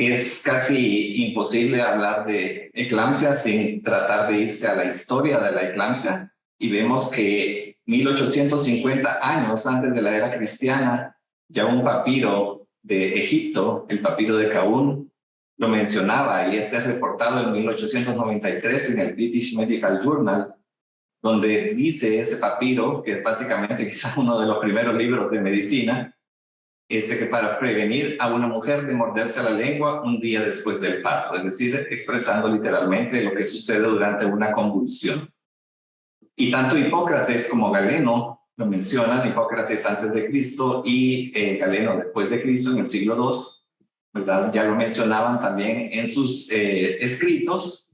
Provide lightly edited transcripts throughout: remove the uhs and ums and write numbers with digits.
Es casi imposible hablar de eclampsia sin tratar de irse a la historia de la eclampsia, y vemos que 1850 años antes de la era cristiana, ya un papiro de Egipto, el papiro de Kaun, lo mencionaba, y este es reportado en 1893 en el British Medical Journal, donde dice ese papiro, que es básicamente quizás uno de los primeros libros de medicina, que para prevenir a una mujer de morderse la lengua un día después del parto, es decir, expresando literalmente lo que sucede durante una convulsión. Y tanto Hipócrates como Galeno lo mencionan, Hipócrates antes de Cristo y Galeno después de Cristo en el siglo II, ¿verdad? Ya lo mencionaban también en sus escritos,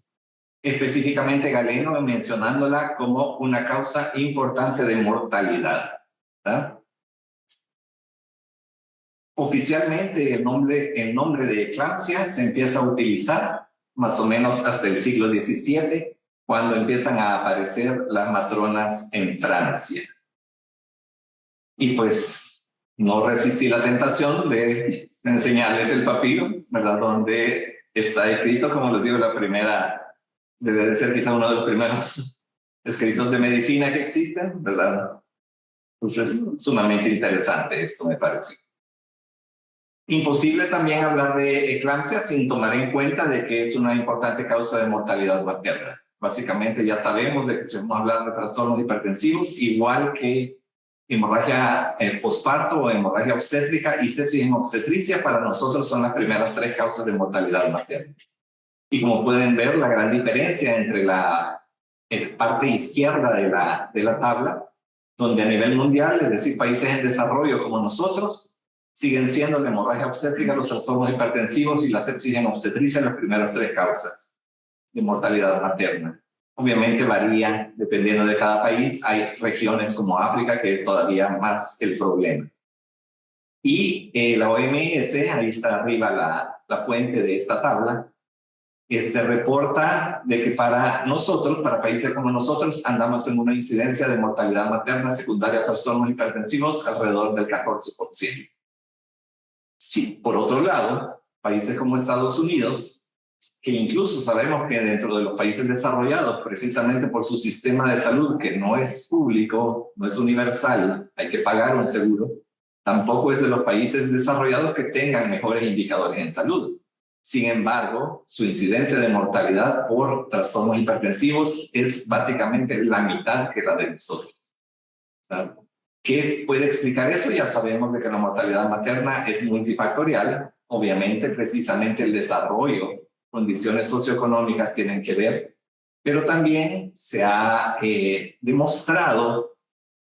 específicamente Galeno mencionándola como una causa importante de mortalidad, ¿verdad? Oficialmente el nombre de eclampsia se empieza a utilizar más o menos hasta el siglo XVII, cuando empiezan a aparecer las matronas en Francia. Y pues no resistí la tentación de enseñarles el papiro, ¿verdad? Donde está escrito, como les digo, debe de ser quizá uno de los primeros escritos de medicina que existen, ¿verdad? Entonces, sumamente interesante esto, me parece. Imposible también hablar de eclampsia sin tomar en cuenta de que es una importante causa de mortalidad materna. Básicamente ya sabemos de que si vamos a hablar de trastornos hipertensivos, igual que hemorragia posparto o hemorragia obstétrica y sepsis en obstetricia, para nosotros son las primeras 3 causas de mortalidad materna. Y como pueden ver, la gran diferencia entre la parte izquierda de la tabla, donde a nivel mundial, es decir, países en desarrollo como nosotros, siguen siendo la hemorragia obstétrica, los trastornos hipertensivos y la sepsis en obstetricia las primeras 3 causas de mortalidad materna. Obviamente varían dependiendo de cada país. Hay regiones como África que es todavía más el problema. Y la OMS, ahí está arriba la fuente de esta tabla, reporta de que para nosotros, para países como nosotros, andamos en una incidencia de mortalidad materna secundaria a trastornos hipertensivos alrededor del 14%. Sí, por otro lado, países como Estados Unidos, que incluso sabemos que dentro de los países desarrollados, precisamente por su sistema de salud, que no es público, no es universal, hay que pagar un seguro, tampoco es de los países desarrollados que tengan mejores indicadores en salud. Sin embargo, su incidencia de mortalidad por trastornos hipertensivos es básicamente la mitad que la de nosotros. ¿Sabes? ¿Qué puede explicar eso? Ya sabemos de que la mortalidad materna es multifactorial. Obviamente, precisamente el desarrollo, condiciones socioeconómicas tienen que ver, pero también se ha demostrado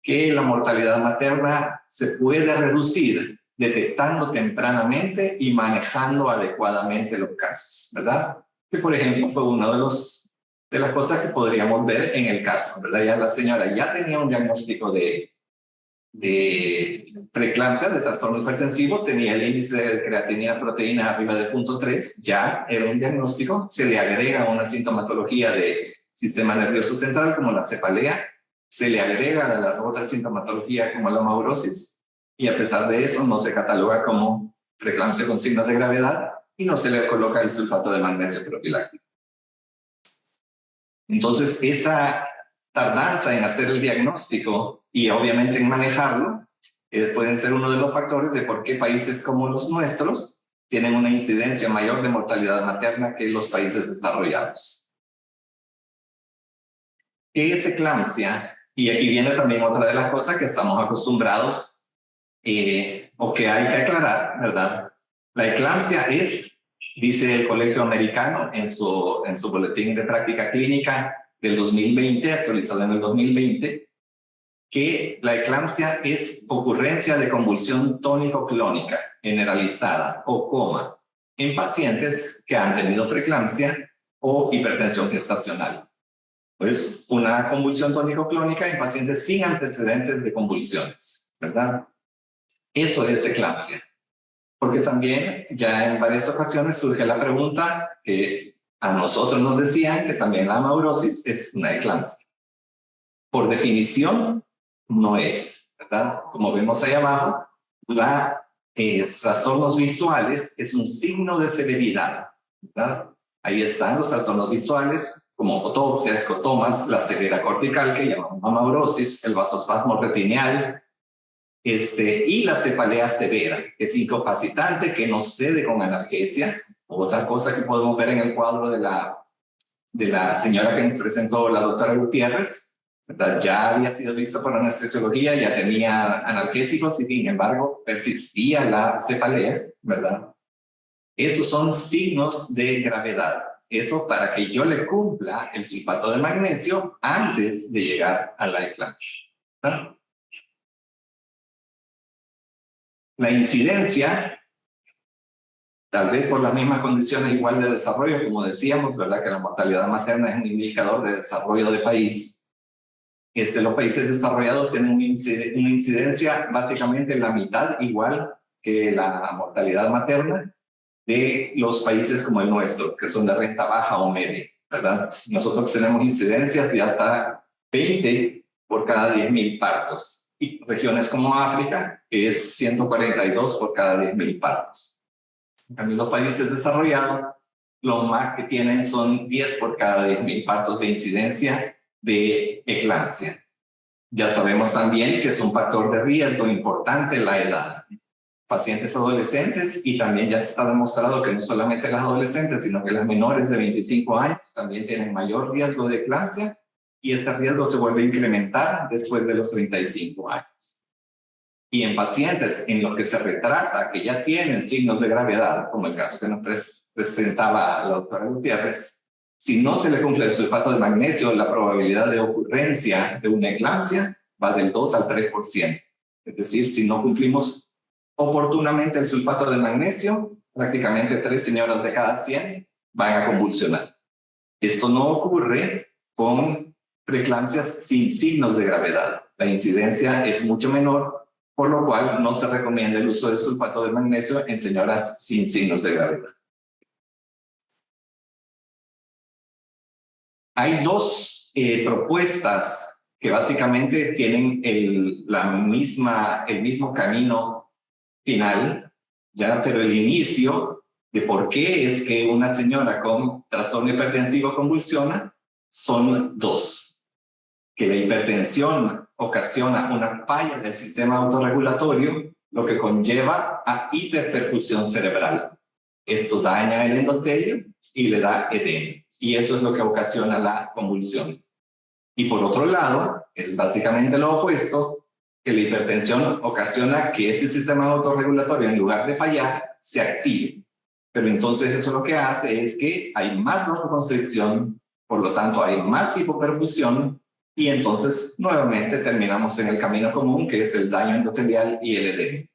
que la mortalidad materna se puede reducir detectando tempranamente y manejando adecuadamente los casos, ¿verdad? Que, por ejemplo, fue una de las cosas que podríamos ver en el caso, ¿verdad? Ya la señora ya tenía un diagnóstico de preeclampsia, de trastorno hipertensivo, tenía el índice de creatinina proteína arriba de 0.3, ya era un diagnóstico, se le agrega una sintomatología de sistema nervioso central como la cefalea, se le agrega la otra sintomatología como la maurosis, y a pesar de eso no se cataloga como preeclampsia con signos de gravedad y no se le coloca el sulfato de magnesio profiláctico. Entonces, esa tardanza en hacer el diagnóstico y obviamente en manejarlo pueden ser uno de los factores de por qué países como los nuestros tienen una incidencia mayor de mortalidad materna que los países desarrollados. ¿Qué es eclampsia? Y aquí viene también otra de las cosas que estamos acostumbrados o que hay que aclarar, ¿verdad? La eclampsia es, dice el Colegio Americano en su boletín de práctica clínica del 2020, actualizado en el 2020, que la eclampsia es ocurrencia de convulsión tónico-clónica generalizada o coma en pacientes que han tenido preeclampsia o hipertensión gestacional. Pues una convulsión tónico-clónica en pacientes sin antecedentes de convulsiones, ¿verdad? Eso es eclampsia. Porque también ya en varias ocasiones surge la pregunta que a nosotros nos decían que también la amaurosis es una eclampsia. Por definición, no es, ¿verdad? Como vemos ahí abajo, los trastornos visuales es un signo de severidad, ¿verdad? Ahí están los trastornos visuales, como fotopsia, escotomas, la ceguera cortical, que llamamos amaurosis, el vasospasmo retineal, y la cefalea severa, que es incapacitante, que no cede con analgesia. Otra cosa que podemos ver en el cuadro de la señora que nos presentó la doctora Gutiérrez, ¿verdad? Ya había sido vista por anestesiología, ya tenía analgésicos y sin embargo persistía la cefalea, ¿verdad? Esos son signos de gravedad. Eso para que yo le cumpla el sulfato de magnesio antes de llegar a la eclampsia, ¿verdad? La incidencia, tal vez por las mismas condiciones igual de desarrollo, como decíamos, ¿verdad? Que la mortalidad materna es un indicador de desarrollo de país. Los países desarrollados tienen una incidencia básicamente la mitad igual que la mortalidad materna de los países como el nuestro, que son de renta baja o media, ¿verdad? Nosotros tenemos incidencias de hasta 20 por cada 10.000 partos. Y regiones como África, que es 142 por cada 10.000 partos. También los países desarrollados, lo más que tienen son 10 por cada 10.000 partos de incidencia de eclampsia. Ya sabemos también que es un factor de riesgo importante la edad. Pacientes adolescentes, y también ya se está demostrado que no solamente las adolescentes, sino que las menores de 25 años también tienen mayor riesgo de eclampsia, y este riesgo se vuelve a incrementar después de los 35 años. Y en pacientes en los que se retrasa, que ya tienen signos de gravedad, como el caso que nos presentaba la doctora Gutiérrez, si no se le cumple el sulfato de magnesio, la probabilidad de ocurrencia de una eclampsia va del 2 al 3%. Es decir, si no cumplimos oportunamente el sulfato de magnesio, prácticamente 3 señoras de cada 100 van a convulsionar. Esto no ocurre con preeclampsias sin signos de gravedad. La incidencia es mucho menor, por lo cual no se recomienda el uso del sulfato de magnesio en señoras sin signos de gravedad. Hay dos propuestas que básicamente tienen el mismo camino final, ya, pero el inicio de por qué es que una señora con trastorno hipertensivo convulsiona son dos. Que la hipertensión ocasiona una falla del sistema autorregulatorio, lo que conlleva a hiperperfusión cerebral. Esto daña el endotelio y le da edema. Y eso es lo que ocasiona la convulsión. Y por otro lado, es básicamente lo opuesto, que la hipertensión ocasiona que este sistema autorregulatorio, en lugar de fallar, se active. Pero entonces eso lo que hace es que hay más vasoconstricción, por lo tanto hay más hipoperfusión, y entonces nuevamente terminamos en el camino común, que es el daño endotelial y el edema.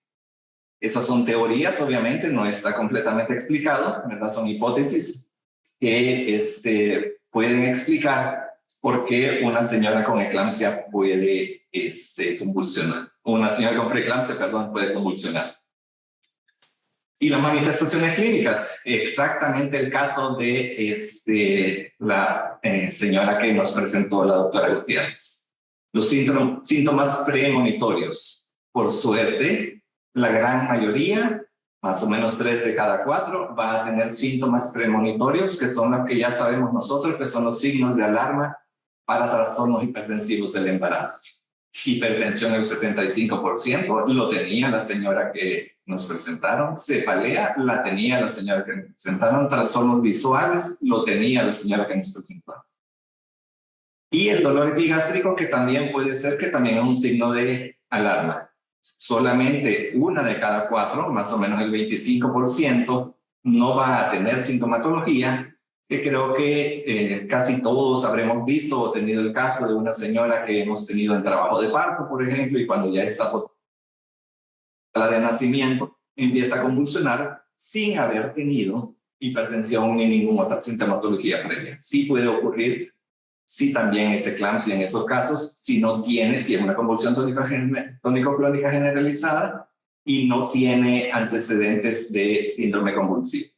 Esas son teorías, obviamente, no está completamente explicado, ¿verdad? Son hipótesis que pueden explicar por qué una señora con eclampsia puede convulsionar. Una señora con preeclampsia, perdón, puede convulsionar. Y las manifestaciones clínicas, exactamente el caso de la señora que nos presentó la doctora Gutiérrez. Los síntomas premonitorios. Por suerte, la gran mayoría, más o menos 3 de cada 4, va a tener síntomas premonitorios, que son los que ya sabemos nosotros, que son los signos de alarma para trastornos hipertensivos del embarazo. Hipertensión el 75%, lo tenía la señora que nos presentaron. Cefalea la tenía la señora que nos presentaron. Trastornos visuales lo tenía la señora que nos presentó. Y el dolor epigástrico, que también puede ser que también es un signo de alarma. Solamente 1 de cada 4, más o menos el 25%, no va a tener sintomatología, que creo que casi todos habremos visto o tenido el caso de una señora que hemos tenido en trabajo de parto, por ejemplo, y cuando ya está de nacimiento, empieza a convulsionar sin haber tenido hipertensión ni ninguna otra sintomatología previa. Sí puede ocurrir si también es eclampsia en esos casos, si es una convulsión tónico-clónica generalizada y no tiene antecedentes de síndrome convulsivo.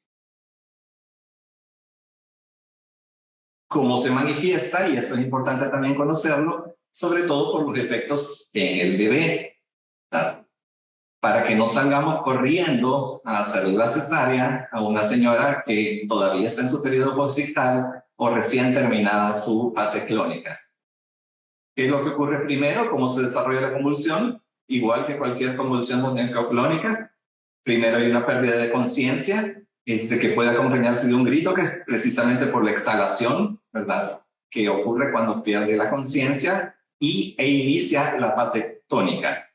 ¿Cómo se manifiesta? Y esto es importante también conocerlo, sobre todo por los efectos en el bebé. Para que no salgamos corriendo a hacer la cesárea a una señora que todavía está en su periodo posictal o recién terminada su fase clónica. ¿Qué es lo que ocurre primero? ¿Cómo se desarrolla la convulsión? Igual que cualquier convulsión tónico-clónica. Primero hay una pérdida de conciencia, que puede acompañarse de un grito, que es precisamente por la exhalación, ¿verdad? Que ocurre cuando pierde la conciencia e inicia la fase tónica.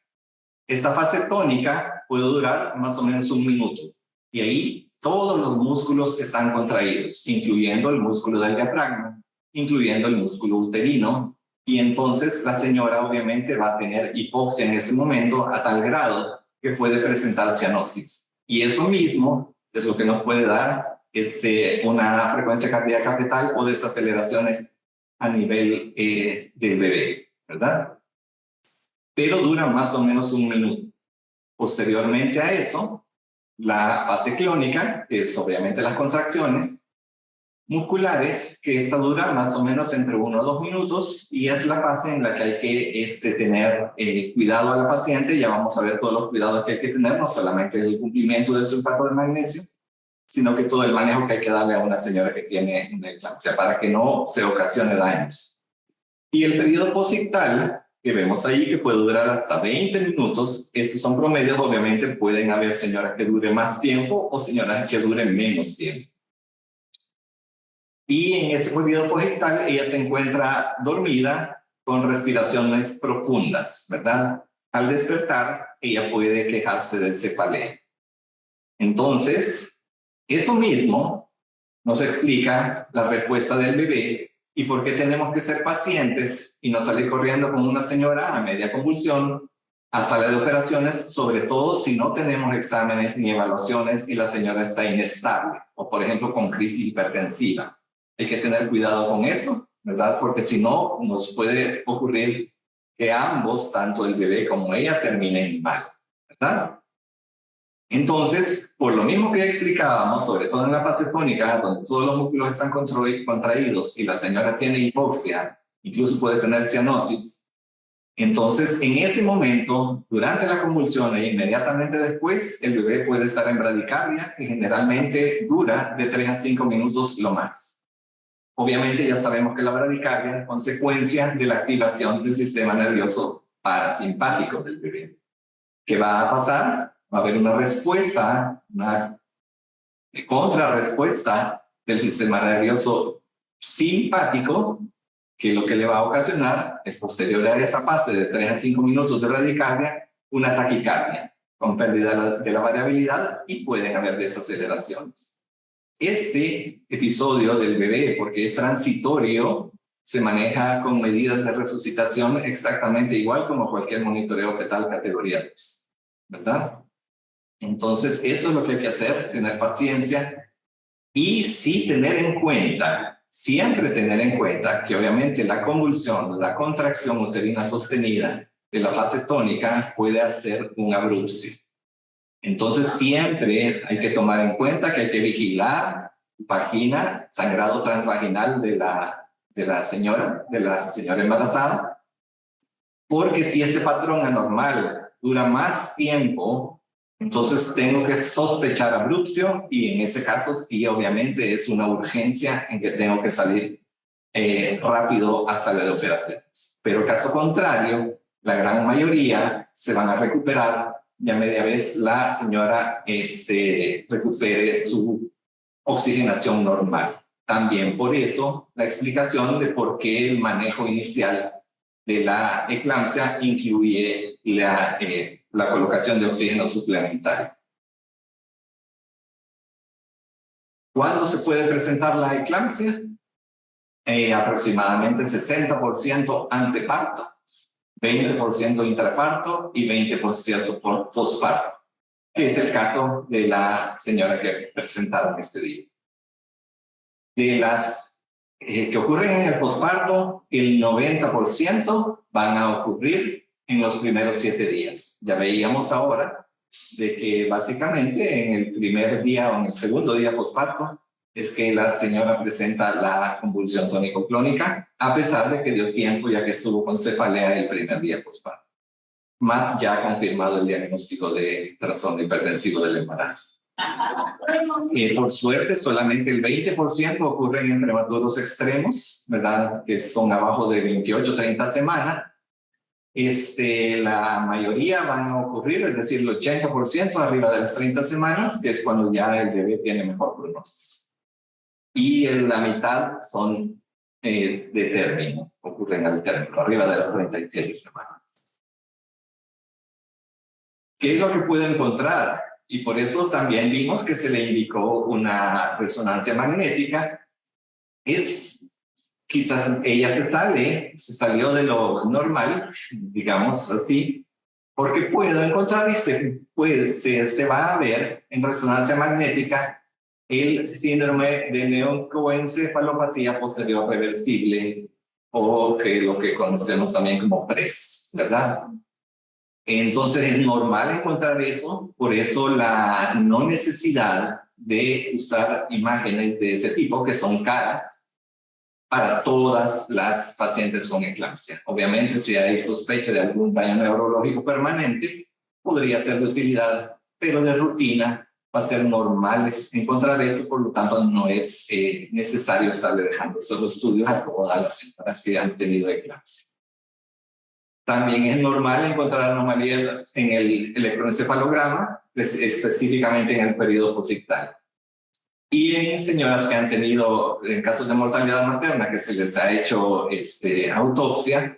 Esta fase tónica puede durar más o menos 1 minuto. Y ahí todos los músculos están contraídos, incluyendo el músculo del diafragma, incluyendo el músculo uterino. Y entonces la señora obviamente va a tener hipoxia en ese momento a tal grado que puede presentar cianosis. Y eso mismo es lo que nos puede dar una frecuencia cardíaca fetal o desaceleraciones a nivel del bebé, ¿verdad? Pero dura más o menos 1 minuto. Posteriormente a eso, la fase clónica, que es obviamente las contracciones musculares, que esta dura más o menos entre 1 o 2 minutos, y es la fase en la que hay que tener cuidado a la paciente. Ya vamos a ver todos los cuidados que hay que tener, no solamente el cumplimiento del sulfato de magnesio, sino que todo el manejo que hay que darle a una señora que tiene una eclampsia para que no se ocasione daños. Y el periodo posictal, que vemos ahí, que puede durar hasta 20 minutos, estos son promedios. Obviamente pueden haber señoras que duren más tiempo o señoras que duren menos tiempo. Y en ese periodo posictal ella se encuentra dormida con respiraciones profundas, ¿verdad? Al despertar, ella puede quejarse del cefaleo. Entonces, eso mismo nos explica la respuesta del bebé y por qué tenemos que ser pacientes y no salir corriendo con una señora a media convulsión a sala de operaciones, sobre todo si no tenemos exámenes ni evaluaciones y la señora está inestable o, por ejemplo, con crisis hipertensiva. Hay que tener cuidado con eso, ¿verdad? Porque si no, nos puede ocurrir que ambos, tanto el bebé como ella, terminen mal, ¿verdad? Entonces, por lo mismo que explicábamos, sobre todo en la fase tónica, donde todos los músculos están contraídos y la señora tiene hipoxia, incluso puede tener cianosis, entonces en ese momento, durante la convulsión e inmediatamente después, el bebé puede estar en bradicardia, que generalmente dura de 3 a 5 minutos lo más. Obviamente ya sabemos que la bradicardia es consecuencia de la activación del sistema nervioso parasimpático del bebé. ¿Qué va a pasar? Va a haber una respuesta, una contrarrespuesta del sistema nervioso simpático, que lo que le va a ocasionar es, posterior a esa fase de 3 a 5 minutos de bradicardia, una taquicardia con pérdida de la variabilidad y pueden haber desaceleraciones. Este episodio del bebé, porque es transitorio, se maneja con medidas de resucitación exactamente igual como cualquier monitoreo fetal categoría 2, ¿verdad? Entonces, eso es lo que hay que hacer, tener paciencia y sí tener en cuenta, siempre tener en cuenta que obviamente la convulsión, la contracción uterina sostenida de la fase tónica puede hacer un abrupcio. Entonces, siempre hay que tomar en cuenta que hay que vigilar vagina, sangrado transvaginal de la señora embarazada, porque si este patrón anormal dura más tiempo, entonces tengo que sospechar abrupcio y en ese caso sí, obviamente es una urgencia en que tengo que salir rápido a sala de operaciones. Pero caso contrario, la gran mayoría se van a recuperar y a media vez la señora recupere su oxigenación normal. También por eso la explicación de por qué el manejo inicial de la eclampsia incluye la colocación de oxígeno suplementario. ¿Cuándo se puede presentar la eclampsia? Aproximadamente 60% anteparto, 20% intraparto y 20% posparto, que es el caso de la señora que presentaron este día. De las que ocurren en el posparto, el 90% van a ocurrir en los primeros 7 días. Ya veíamos ahora de que básicamente en el primer día o en el segundo día posparto es que la señora presenta la convulsión tónico-clónica, a pesar de que dio tiempo ya que estuvo con cefalea el primer día posparto. Más ya confirmado el diagnóstico de trastorno hipertensivo del embarazo. Por suerte, solamente el 20% ocurren en prematuros extremos, ¿verdad? Que son abajo de 28, 30 semanas. La mayoría van a ocurrir, es decir, el 80% arriba de las 30 semanas, que es cuando ya el bebé tiene mejor pronóstico. Y la mitad son de término, ocurren al término, arriba de las 37 semanas. ¿Qué es lo que puedo encontrar? Y por eso también vimos que se le indicó una resonancia magnética. Quizás ella se salió de lo normal, digamos así, porque puedo encontrar y se va a ver en resonancia magnética el síndrome de neoencoencefalopatía posterior reversible, o lo que conocemos también como PRES, ¿verdad? Entonces es normal encontrar eso, por eso la no necesidad de usar imágenes de ese tipo, que son caras, para todas las pacientes con eclampsia. Obviamente, si hay sospecha de algún daño neurológico permanente, podría ser de utilidad, pero de rutina va a ser normal encontrar eso, por lo tanto no es necesario estarle dejando esos estudios a todas las señoras que han tenido eclampsia. También es normal encontrar anomalías en el electroencefalograma, específicamente en el periodo posictal. Y en señoras que han tenido, en casos de mortalidad materna, que se les ha hecho autopsia,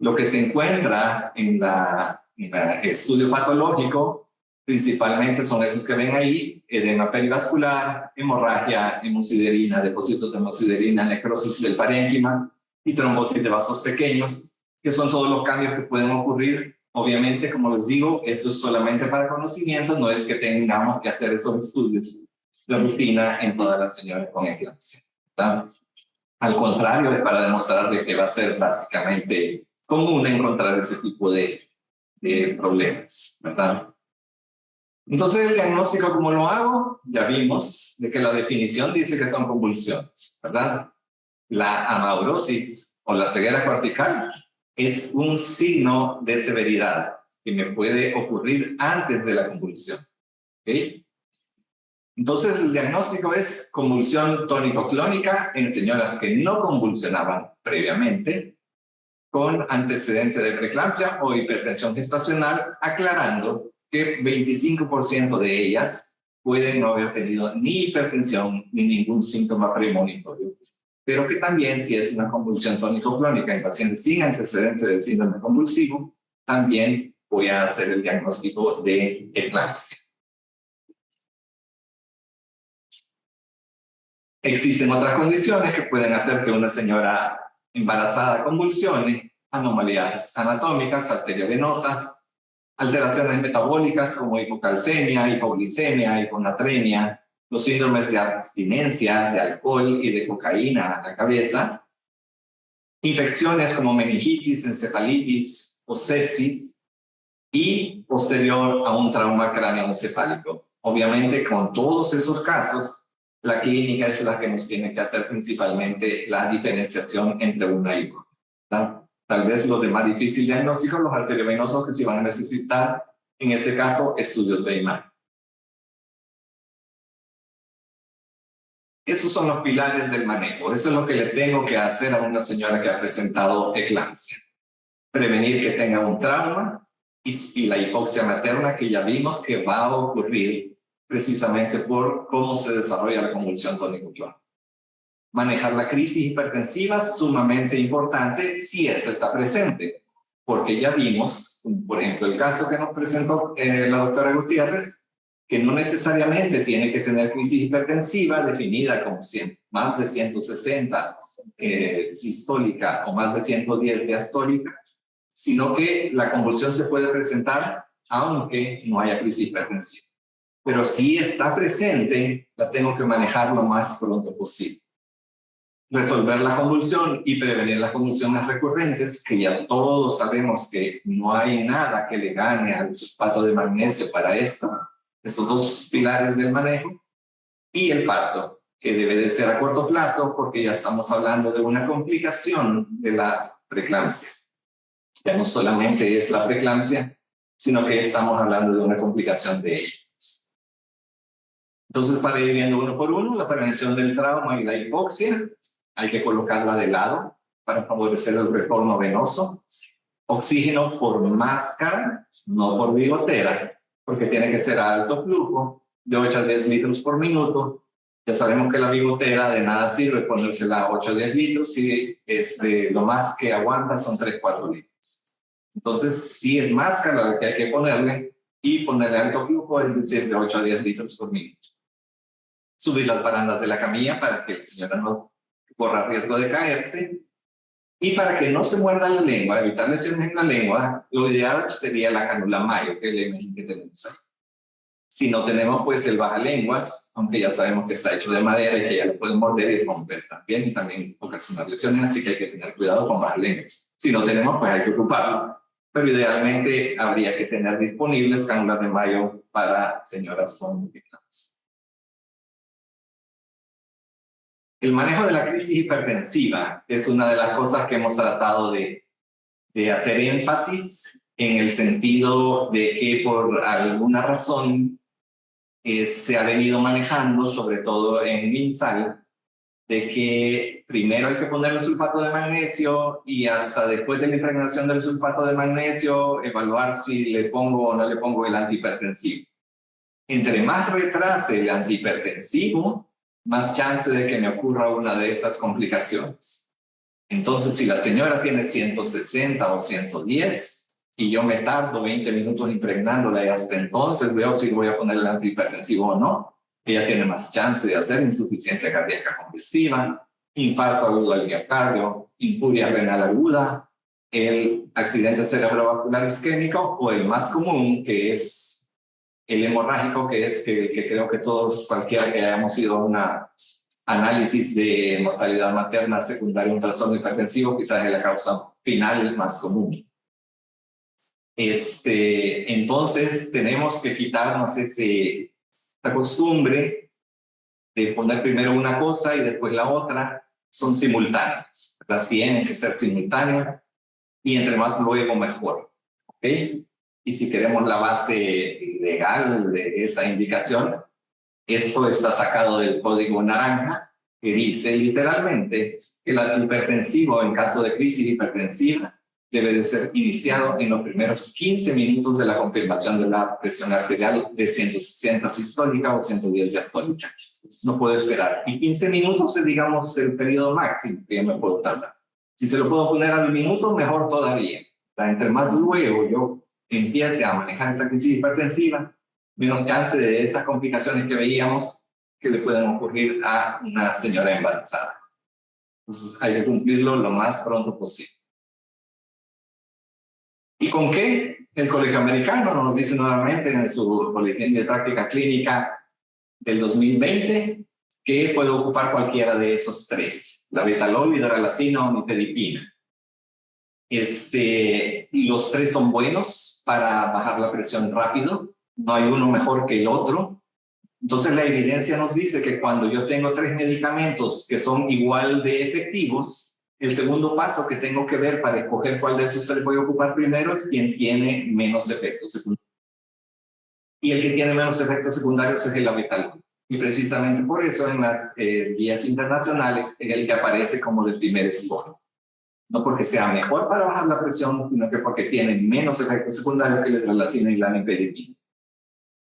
lo que se encuentra en el estudio patológico, principalmente son esos que ven ahí: edema perivascular, hemorragia, hemosiderina, depósitos de hemosiderina, necrosis del parénquima y trombosis de vasos pequeños, que son todos los cambios que pueden ocurrir. Obviamente, como les digo, esto es solamente para conocimiento, no es que tengamos que hacer esos estudios de rutina en todas las señoras con eclampsia. Al contrario, es para demostrar de que va a ser básicamente común encontrar ese tipo de problemas, ¿verdad? Entonces, el diagnóstico, ¿cómo lo hago? Ya vimos de que la definición dice que son convulsiones, ¿verdad? La amaurosis o la ceguera cortical es un signo de severidad que me puede ocurrir antes de la convulsión. ¿Okay? Entonces, el diagnóstico es convulsión tónico-clónica en señoras que no convulsionaban previamente, con antecedente de preeclampsia o hipertensión gestacional, aclarando que 25% de ellas pueden no haber tenido ni hipertensión ni ningún síntoma premonitorio, pero que también, si es una convulsión tónico-clónica en pacientes sin antecedente de síndrome convulsivo, también voy a hacer el diagnóstico de eclampsia. Existen otras condiciones que pueden hacer que una señora embarazada convulsione: anomalías anatómicas, arteriovenosas, alteraciones metabólicas como hipocalcemia, hipoglicemia, hiponatremia, los síndromes de abstinencia de alcohol y de cocaína a la cabeza, infecciones como meningitis, encefalitis o sepsis, y posterior a un trauma cráneoencefálico. Obviamente, con todos esos casos, la clínica es la que nos tiene que hacer principalmente la diferenciación entre una y otra. Tal vez los de más difícil diagnóstico, los arteriovenosos, que sí van a necesitar, en ese caso, estudios de imagen. Esos son los pilares del manejo. Eso es lo que le tengo que hacer a una señora que ha presentado eclampsia. Prevenir que tenga un trauma y la hipoxia materna, que ya vimos que va a ocurrir precisamente por cómo se desarrolla la convulsión tónico-clónica. Manejar la crisis hipertensiva, sumamente importante si esta está presente, porque ya vimos, por ejemplo, el caso que nos presentó la doctora Gutiérrez, que no necesariamente tiene que tener crisis hipertensiva definida como más de 160 sistólica o más de 110 diastólica, sino que la convulsión se puede presentar aunque no haya crisis hipertensiva. Pero si está presente, la tengo que manejar lo más pronto posible. resolver la convulsión y prevenir las convulsiones recurrentes, que ya todos sabemos que no hay nada que le gane al sulfato de magnesio para esto, esos dos pilares del manejo, y el parto, que debe de ser a corto plazo porque ya estamos hablando de una complicación de la preeclampsia. Ya no solamente es la preeclampsia, sino que estamos hablando de una complicación de ella. Entonces, para ir viendo uno por uno, la prevención del trauma y la hipoxia, hay que colocarla de lado para favorecer el retorno venoso. Oxígeno por máscara, no por bigotera, porque tiene que ser a alto flujo, de 8 a 10 litros por minuto. Ya sabemos que la bigotera de nada sirve ponérsela a 8 a 10 litros si lo más que aguanta son 3-4 litros. Entonces, si es máscara la que hay que ponerle, y ponerle alto flujo, es decir, de 8 a 10 litros por minuto. Subir las barandas de la camilla para que la señora no corra riesgo de caerse. Y para que no se muerda la lengua, evitar lesiones en la lengua, lo ideal sería la cánula mayo, que es la imagen que tenemos ahí. Si no tenemos, pues el bajalenguas, aunque ya sabemos que está hecho de madera y que ya lo pueden morder y romper también, y también ocasionar lesiones, así que hay que tener cuidado con bajalenguas. Si no tenemos, pues hay que ocuparlo. Pero idealmente habría que tener disponibles cánulas de mayo para señoras con multiplanos. El manejo de la crisis hipertensiva es una de las cosas que hemos tratado de hacer énfasis, en el sentido de que por alguna razón se ha venido manejando, sobre todo en MinSal, de que primero hay que ponerle sulfato de magnesio y hasta después de la impregnación del sulfato de magnesio evaluar si le pongo o no le pongo el antihipertensivo. Entre más retrase el antihipertensivo, más chance de que me ocurra una de esas complicaciones. Entonces, si la señora tiene 160 o 110 y yo me tardo 20 minutos impregnándola y hasta entonces veo si voy a poner el antihipertensivo o no, ella tiene más chance de hacer insuficiencia cardíaca congestiva, infarto agudo al miocardio, injuria renal aguda, el accidente cerebrovascular isquémico o el más común, que es el hemorrágico, que es que creo que todos, cualquiera que hayamos ido a una análisis de mortalidad materna secundaria a un trastorno hipertensivo, quizás es la causa final más común. Entonces tenemos que quitarnos esta costumbre de poner primero una cosa y después la otra. Son simultáneos, ¿verdad? Tienen que ser simultáneos y entre más luego mejor, ¿ok? Y si queremos la base legal de esa indicación, esto está sacado del código naranja, que dice literalmente que el antihipertensivo en caso de crisis hipertensiva debe de ser iniciado en los primeros 15 minutos de la confirmación de la presión arterial de 160 sistólica o 110 diastólica. No puedo esperar. Y 15 minutos es, digamos, el periodo máximo que yo me puedo tardar. Si se lo puedo poner al minuto, mejor todavía. Entre más luego yo empiece a manejar esa crisis hipertensiva, menos chance de esas complicaciones que veíamos que le pueden ocurrir a una señora embarazada. Entonces hay que cumplirlo lo más pronto posible. ¿Y con qué? El Colegio Americano nos dice nuevamente en su boletín de práctica clínica del 2020 que puede ocupar cualquiera de esos tres: la betalol, hidralazina o nifedipina. Los tres son buenos para bajar la presión rápido. No hay uno mejor que el otro. Entonces la evidencia nos dice que cuando yo tengo tres medicamentos que son igual de efectivos, el segundo paso que tengo que ver para escoger cuál de esos tres voy a ocupar primero es quien tiene menos efectos secundarios. Y el que tiene menos efectos secundarios es el abetalol. Y precisamente por eso en las guías internacionales es el que aparece como del primer escojo. No porque sea mejor para bajar la presión, sino que porque tiene menos efectos secundarios que la hidralazina y la nifedipina.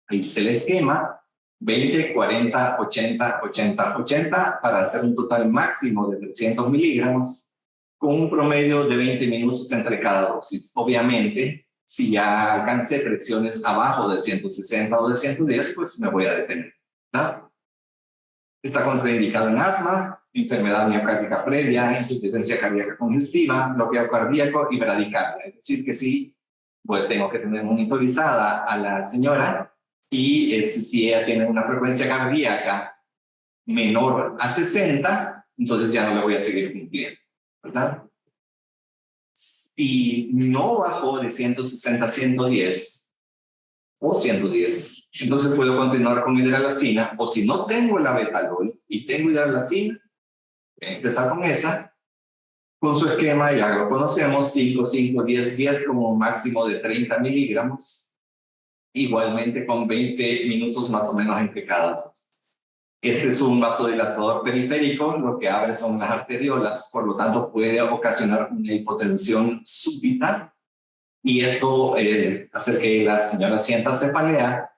Ahí se el esquema: 20, 40, 80, 80, 80 para hacer un total máximo de 300 miligramos con un promedio de 20 minutos entre cada dosis. Obviamente, si ya alcancé presiones abajo de 160 o de 110, pues me voy a detener, ¿verdad? Está contraindicado en asma, enfermedad miocárdica previa, insuficiencia cardíaca congestiva, bloqueo cardíaco y bradicardia. Es decir, que sí, pues tengo que tener monitorizada a la señora, y si ella tiene una frecuencia cardíaca menor a 60, entonces ya no le voy a seguir cumpliendo, ¿verdad? Si no bajó de 160 a 110 o 110, entonces puedo continuar con hidralazina, o si no tengo la betalol y tengo hidralazina, empezar con esa, con su esquema, ya lo conocemos, 5, 5, 10, 10 como máximo de 30 miligramos, igualmente con 20 minutos más o menos entre cada dosis. Este es un vasodilatador periférico, lo que abre son las arteriolas, por lo tanto puede ocasionar una hipotensión súbita y esto hace que la señora sienta cefalea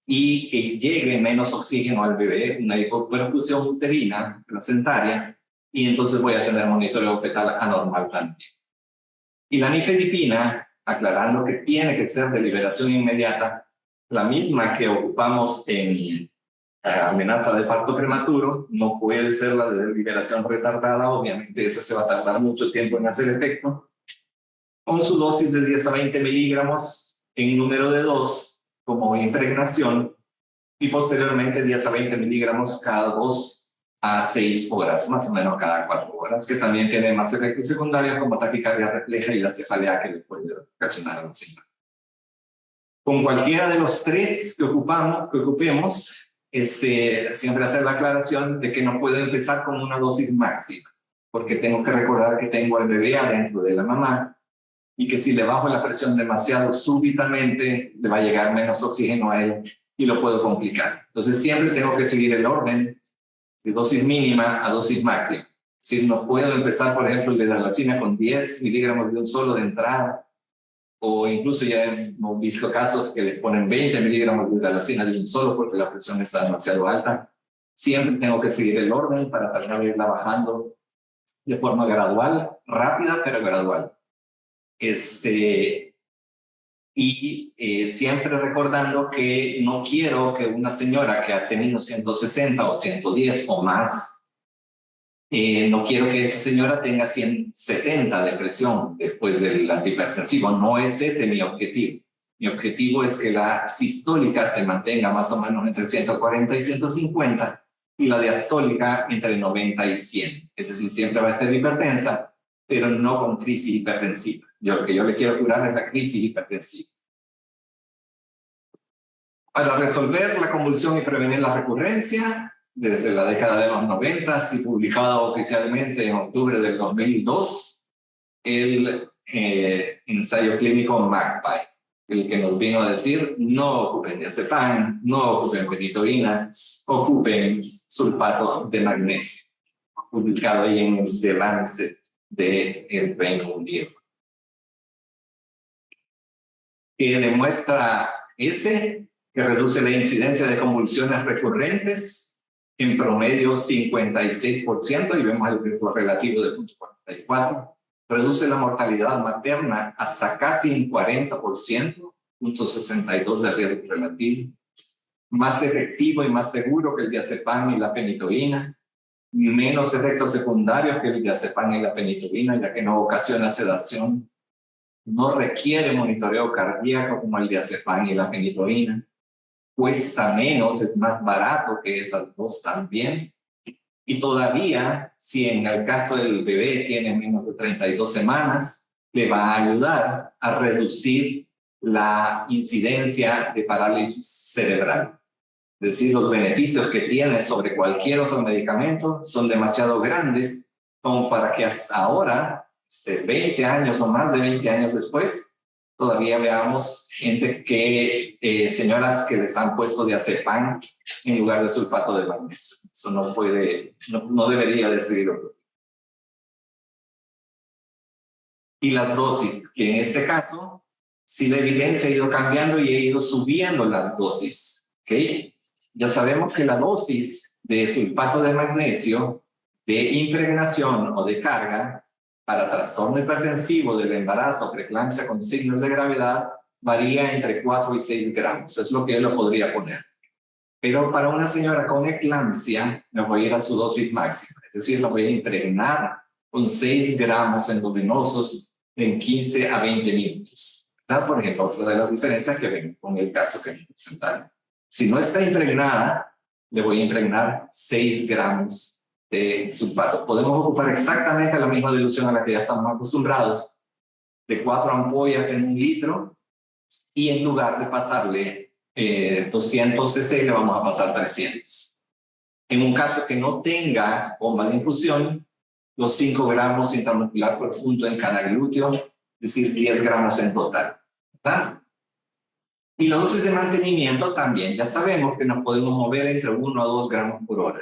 y que llegue menos oxígeno al bebé, una hipoperfusión uterina placentaria, y entonces voy a tener monitoreo fetal anormal también. Y la nifedipina, aclarando que tiene que ser de liberación inmediata, la misma que ocupamos en amenaza de parto prematuro, no puede ser la de liberación retardada, obviamente esa se va a tardar mucho tiempo en hacer efecto, con su dosis de 10 a 20 miligramos en número de 2 como impregnación y posteriormente 10 a 20 miligramos cada 2 a 6 horas, más o menos cada 4 horas, que también tiene más efectos secundarios como taquicardia refleja y la cefalea que le puede ocasionar a la señora. Con cualquiera de los tres que ocupemos, siempre hacer la aclaración de que no puedo empezar con una dosis máxima, porque tengo que recordar que tengo al bebé adentro de la mamá y que si le bajo la presión demasiado súbitamente, le va a llegar menos oxígeno a él y lo puedo complicar. Entonces siempre tengo que seguir el orden de dosis mínima a dosis máxima. Si no puedo empezar, por ejemplo, la hidralazina con 10 miligramos de un solo de entrada, o incluso ya hemos visto casos que le ponen 20 miligramos de hidralazina de un solo porque la presión está demasiado alta. Siempre tengo que seguir el orden para tratar de irla bajando de forma gradual, rápida, pero gradual. Siempre recordando que no quiero que una señora que ha tenido 160 o 110 o más, no quiero que esa señora tenga 170 de presión después del antihipertensivo. No es ese mi objetivo. Mi objetivo es que la sistólica se mantenga más o menos entre 140 y 150 y la diastólica entre 90 y 100. Es decir, siempre va a ser hipertensa, pero no con crisis hipertensiva. Lo que yo le quiero curar es la crisis hipertensiva. Para resolver la convulsión y prevenir la recurrencia, desde la década de los 90 y publicado oficialmente en octubre del 2002, el ensayo clínico MAGPIE, el que nos vino a decir no ocupen diazepam, no ocupen penitorina, ocupen sulfato de magnesio, publicado ahí en The Lancet del Reino Unido. Que demuestra que reduce la incidencia de convulsiones recurrentes en promedio 56%, y vemos el riesgo relativo de 0.44, reduce la mortalidad materna hasta casi un 40%, 0.62 de riesgo relativo, más efectivo y más seguro que el diazepam y la penitorina, menos efectos secundarios que el diazepam y la penitorina, ya que no ocasiona sedación, no requiere monitoreo cardíaco como el diazepam y la penitorina, cuesta menos, es más barato que esas dos también. Y todavía, si en el caso del bebé tiene menos de 32 semanas, le va a ayudar a reducir la incidencia de parálisis cerebral. Es decir, los beneficios que tiene sobre cualquier otro medicamento son demasiado grandes como para que hasta ahora, 20 años o más de 20 años después, todavía veamos señoras que les han puesto diazepam en lugar de sulfato de magnesio. Eso no debería de seguirlo. Y las dosis, que en este caso, sí la evidencia ha ido cambiando y he ido subiendo las dosis. ¿Okay? Ya sabemos que la dosis de sulfato de magnesio de impregnación o de carga para trastorno hipertensivo del embarazo, preeclampsia con signos de gravedad, varía entre 4 y 6 gramos. Es lo que yo lo podría poner. Pero para una señora con eclampsia, me voy a ir a su dosis máxima. Es decir, lo voy a impregnar con 6 gramos endovenosos en 15 a 20 minutos. ¿Verdad? Por ejemplo, otra de las diferencias que ven con el caso que me presentaron. Si no está impregnada, le voy a impregnar 6 gramos de sulfato. Podemos ocupar exactamente la misma dilución a la que ya estamos acostumbrados, de 4 ampollas en 1 litro, y en lugar de pasarle 200 cc, le vamos a pasar 300. En un caso que no tenga bomba de infusión, los 5 gramos intramuscular por punto en cada glúteo, es decir, 10 gramos en total, ¿verdad? Y la dosis de mantenimiento también, ya sabemos que nos podemos mover entre 1 a 2 gramos por hora.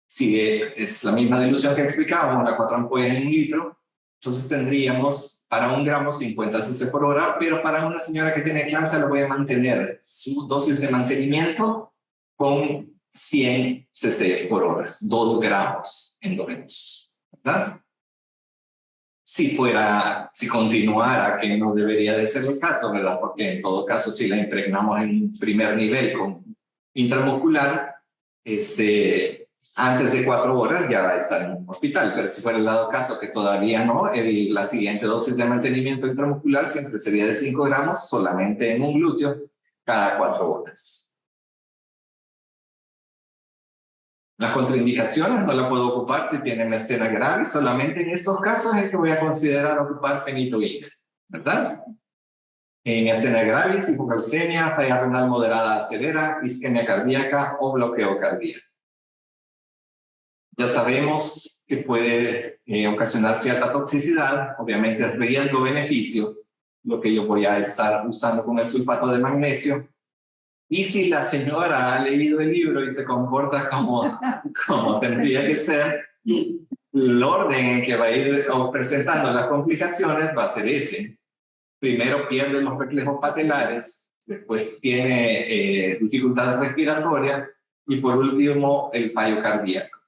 Si es la misma dilución que explicábamos, las 4 ampollas en 1 litro, entonces tendríamos para 1 gramo 50 cc por hora, pero para una señora que tiene eclampsia le voy a mantener su dosis de mantenimiento con 100 cc por hora, 2 gramos endovenosos, ¿verdad? Si continuara, que no debería de ser el caso, ¿verdad? Porque en todo caso, si la impregnamos en un primer nivel con intramuscular, antes de 4 horas ya va a estar en un hospital. Pero si fuera el dado caso que todavía no, la siguiente dosis de mantenimiento intramuscular siempre sería de 5 gramos solamente en un glúteo cada 4 horas. Las contraindicaciones no la puedo ocupar si tiene miastenia gravis, solamente en estos casos es que voy a considerar ocupar fenitoína, ¿verdad? En miastenia gravis, hipocalcemia, falla renal moderada severa, isquemia cardíaca o bloqueo cardíaco. Ya sabemos que puede ocasionar cierta toxicidad, obviamente es riesgo-beneficio, lo que yo voy a estar usando con el sulfato de magnesio. Y si la señora ha leído el libro y se comporta como tendría que ser, el orden en que va a ir presentando las complicaciones va a ser ese. Primero pierde los reflejos patelares, después tiene dificultades respiratorias y por último el fallo cardíaco.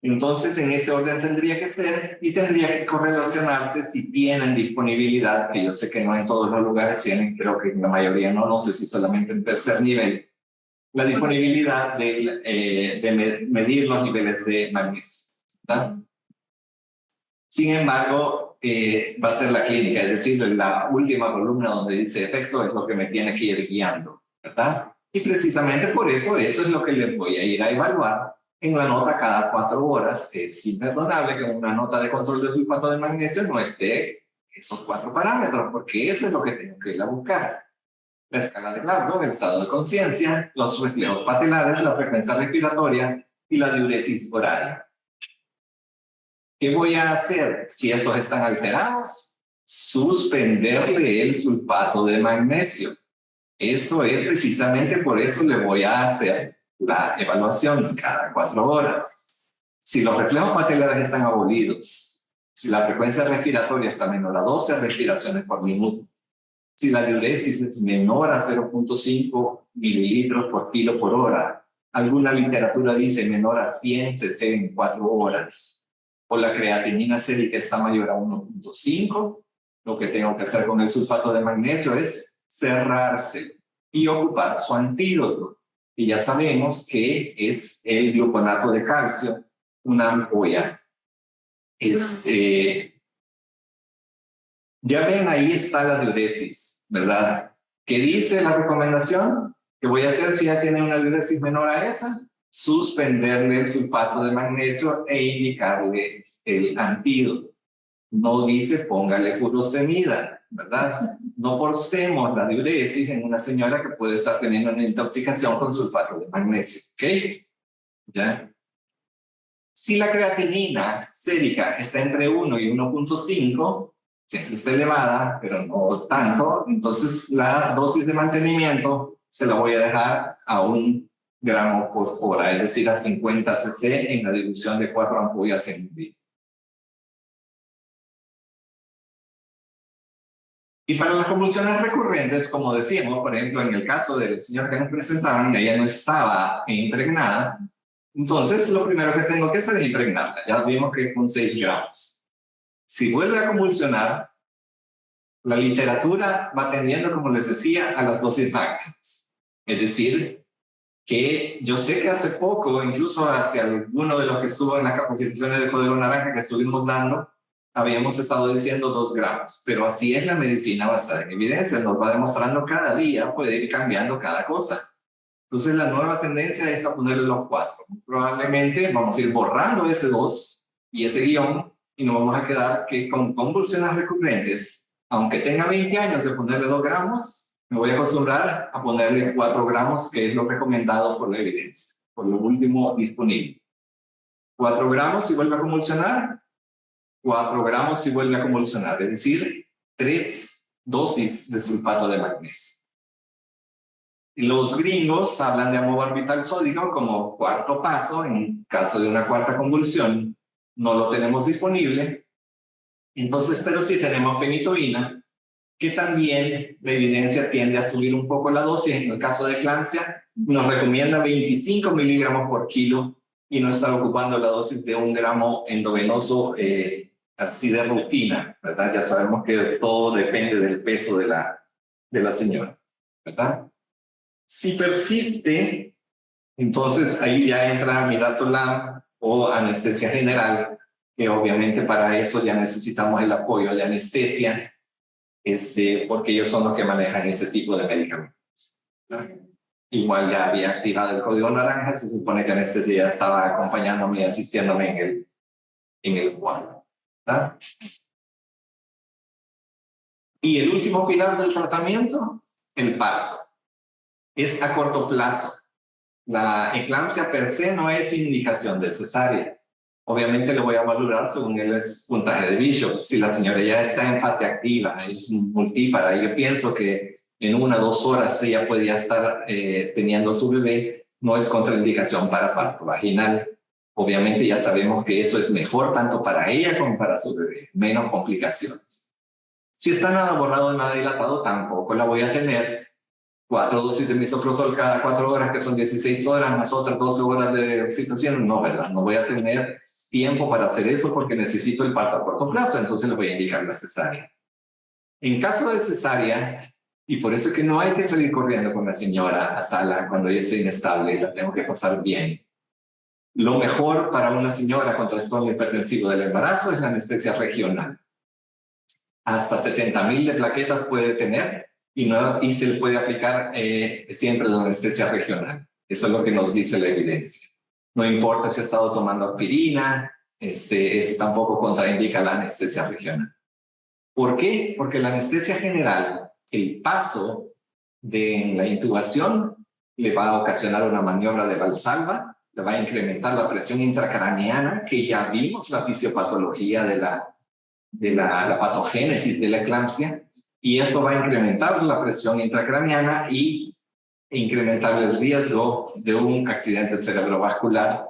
Entonces, en ese orden tendría que ser y tendría que correlacionarse si tienen disponibilidad, que yo sé que no en todos los lugares tienen, creo que en la mayoría no sé si solamente en tercer nivel, la disponibilidad de medir los niveles de magnesio, ¿verdad? Sin embargo, va a ser la clínica, es decir, la última columna donde dice efecto es lo que me tiene que ir guiando, ¿verdad? Y precisamente por eso es lo que les voy a ir a evaluar en la nota cada 4 horas. Es imperdonable que una nota de control de sulfato de magnesio no esté esos 4 parámetros, porque eso es lo que tengo que ir a buscar. La escala de Glasgow, el estado de conciencia, los reflejos patelares, la frecuencia respiratoria y la diuresis horaria. ¿Qué voy a hacer si estos están alterados? Suspenderle el sulfato de magnesio. Eso es precisamente por eso le voy a hacer la evaluación cada 4 horas. Si los reflejos patelares están abolidos, si la frecuencia respiratoria está menor a 12 respiraciones por minuto, si la diuresis es menor a 0.5 mililitros por kilo por hora, alguna literatura dice menor a 100 cc en 4 horas, o la creatinina sérica está mayor a 1.5, lo que tengo que hacer con el sulfato de magnesio es cerrarse y ocupar su antídoto. Y ya sabemos que es el gluconato de calcio, una ampolla. Ya ven, ahí está la diuresis, ¿verdad? ¿Qué dice la recomendación? ¿Qué voy a hacer si ya tiene una diuresis menor a esa? Suspenderle el sulfato de magnesio e indicarle el antídoto. No dice póngale furosemida, ¿verdad? No forcemos la diuresis en una señora que puede estar teniendo una intoxicación con sulfato de magnesio, ¿ok? ¿Ya? Si la creatinina sérica está entre 1 y 1.5, siempre está elevada, pero no tanto, entonces la dosis de mantenimiento se la voy a dejar a 1 gramo por hora, es decir, a 50 cc en la dilución de 4 ampollas en un litro. Y para las convulsiones recurrentes, como decíamos, por ejemplo, en el caso del señor que nos presentaban, ella no estaba impregnada, entonces lo primero que tengo que hacer es impregnarla. Ya vimos que con 6 gramos. Si vuelve a convulsionar, la literatura va tendiendo, como les decía, a las dosis máximas. Es decir, que yo sé que hace poco, incluso hacia alguno de los que estuvo en las capacitaciones de Código Naranja que estuvimos dando, habíamos estado diciendo 2 gramos, pero así es la medicina basada en evidencia, nos va demostrando cada día, puede ir cambiando cada cosa. Entonces la nueva tendencia es a ponerle los 4. Probablemente vamos a ir borrando ese 2 y ese guión y nos vamos a quedar que con convulsiones recurrentes, aunque tenga 20 años de ponerle 2 gramos, me voy a acostumbrar a ponerle 4 gramos, que es lo recomendado por la evidencia, por lo último disponible. 4 gramos si vuelve a convulsionar, 4 gramos si vuelve a convulsionar, es decir, 3 dosis de sulfato de magnesio. Los gringos hablan de amobarbital sódico como cuarto paso en caso de una cuarta convulsión. No lo tenemos disponible. Entonces, pero sí tenemos fenitoína, que también la evidencia tiende a subir un poco la dosis. En el caso de eclampsia, nos recomienda 25 miligramos por kilo y no estar ocupando la dosis de 1 gramo endovenoso así de rutina, ¿verdad? Ya sabemos que todo depende del peso de la señora, ¿verdad? Si persiste, entonces ahí ya entra midazolam o anestesia general, que obviamente para eso ya necesitamos el apoyo de anestesia, porque ellos son los que manejan ese tipo de medicamentos, ¿no? Igual ya había activado el código naranja, se supone que anestesia ya estaba acompañándome y asistiéndome en el cuadro, ¿no? Y el último pilar del tratamiento, el parto. Es a corto plazo. La eclampsia per se no es indicación de cesárea. Obviamente lo voy a valorar según el puntaje de Bishop. Si la señora ya está en fase activa, es multípara, y yo pienso que en 1 o 2 horas ella podría estar teniendo su bebé, no es contraindicación para parto vaginal. Obviamente ya sabemos que eso es mejor tanto para ella como para su bebé, menos complicaciones. Si está nada borrado, nada dilatado, tampoco la voy a tener. 4 dosis de misoprostol cada 4 horas, que son 16 horas, más otras 12 horas de oxitocina. No, ¿verdad? No voy a tener tiempo para hacer eso porque necesito el parto a corto plazo, entonces le voy a indicar la cesárea. En caso de cesárea, y por eso es que no hay que salir corriendo con la señora a sala cuando ella esté inestable, la tengo que pasar bien. Lo mejor para una señora con trastorno hipertensivo del embarazo es la anestesia regional. Hasta 70,000 de plaquetas puede tener, y se le puede aplicar siempre la anestesia regional. Eso es lo que nos dice la evidencia. No importa si ha estado tomando aspirina, eso tampoco contraindica la anestesia regional. ¿Por qué? Porque la anestesia general, el paso de la intubación le va a ocasionar una maniobra de Valsalva, le va a incrementar la presión intracraneana, que ya vimos la fisiopatología de la patogénesis de la eclampsia, y eso va a incrementar la presión intracraneana y incrementar el riesgo de un accidente cerebrovascular,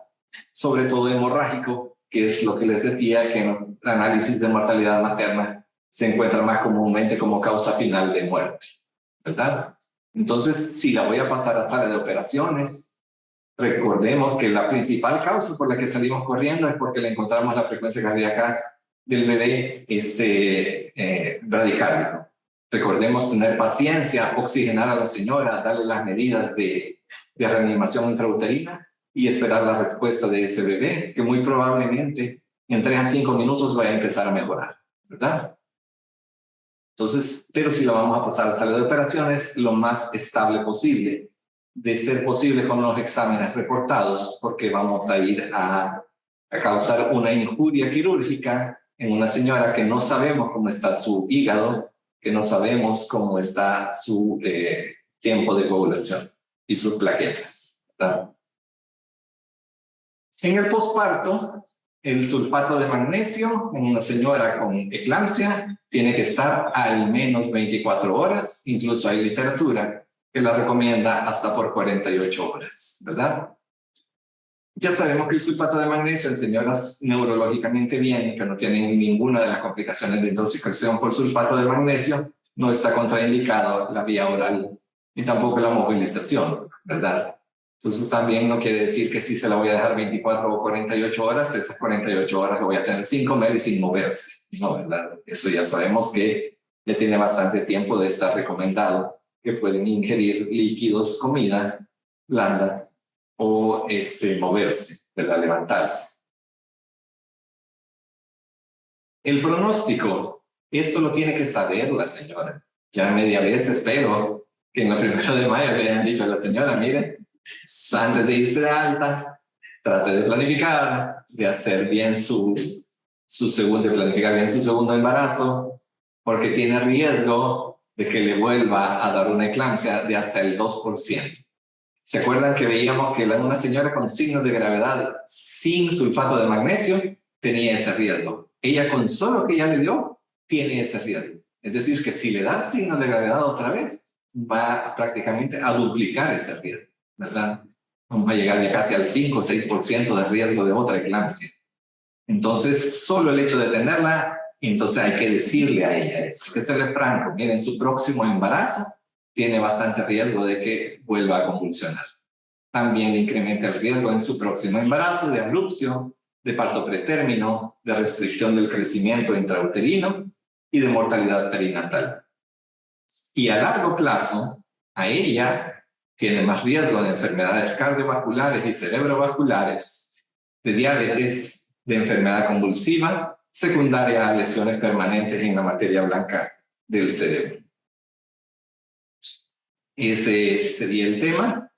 sobre todo hemorrágico, que es lo que les decía, que en el análisis de mortalidad materna se encuentra más comúnmente como causa final de muerte, ¿verdad? Entonces, si la voy a pasar a sala de operaciones, recordemos que la principal causa por la que salimos corriendo es porque le encontramos la frecuencia cardíaca del bebé bradicárdico. Recordemos tener paciencia, oxigenar a la señora, darle las medidas de reanimación intrauterina y esperar la respuesta de ese bebé, que muy probablemente en 3 a 5 minutos va a empezar a mejorar, ¿verdad? Entonces, pero si lo vamos a pasar a sala de operaciones, lo más estable posible, de ser posible con los exámenes reportados, porque vamos a ir a causar una injuria quirúrgica en una señora que no sabemos cómo está su hígado, que no sabemos cómo está su tiempo de coagulación y sus plaquetas, ¿verdad? En el posparto, el sulfato de magnesio en una señora con eclampsia tiene que estar al menos 24 horas, incluso hay literatura que la recomienda hasta por 48 horas, ¿verdad? Ya sabemos que el sulfato de magnesio en señoras neurológicamente bien, que no tienen ninguna de las complicaciones de intoxicación por sulfato de magnesio, no está contraindicado la vía oral ni tampoco la movilización, ¿verdad? Entonces también no quiere decir que si se la voy a dejar 24 o 48 horas, esas 48 horas lo voy a tener sin comer y sin moverse, ¿no? ¿Verdad? Eso ya sabemos que ya tiene bastante tiempo de estar recomendado que pueden ingerir líquidos, comida blanda, o moverse, ¿verdad? Levantarse. El pronóstico, esto lo tiene que saber la señora. Ya media vez espero que en la 1 de mayo le hayan dicho a la señora, mire, Antes de irse de alta, trate de planificar, de hacer bien de planificar bien su segundo embarazo, porque tiene riesgo de que le vuelva a dar una eclampsia de hasta el 2%. ¿Se acuerdan que veíamos que una señora con signos de gravedad sin sulfato de magnesio tenía ese riesgo? Ella con solo que ya le dio, tiene ese riesgo. Es decir, que si le da signos de gravedad otra vez, va prácticamente a duplicar ese riesgo, ¿verdad? Vamos a llegar ya casi al 5 o 6% de riesgo de otra eclampsia. Entonces, solo el hecho de tenerla, entonces hay que decirle a ella eso, que serle franco. Miren, su próximo embarazo tiene bastante riesgo de que vuelva a convulsionar. También incrementa el riesgo en su próximo embarazo de abrupción, de parto pretérmino, de restricción del crecimiento intrauterino y de mortalidad perinatal. Y a largo plazo, a ella tiene más riesgo de enfermedades cardiovasculares y cerebrovasculares, de diabetes, de enfermedad convulsiva, secundaria a lesiones permanentes en la materia blanca del cerebro. Ese sería el tema.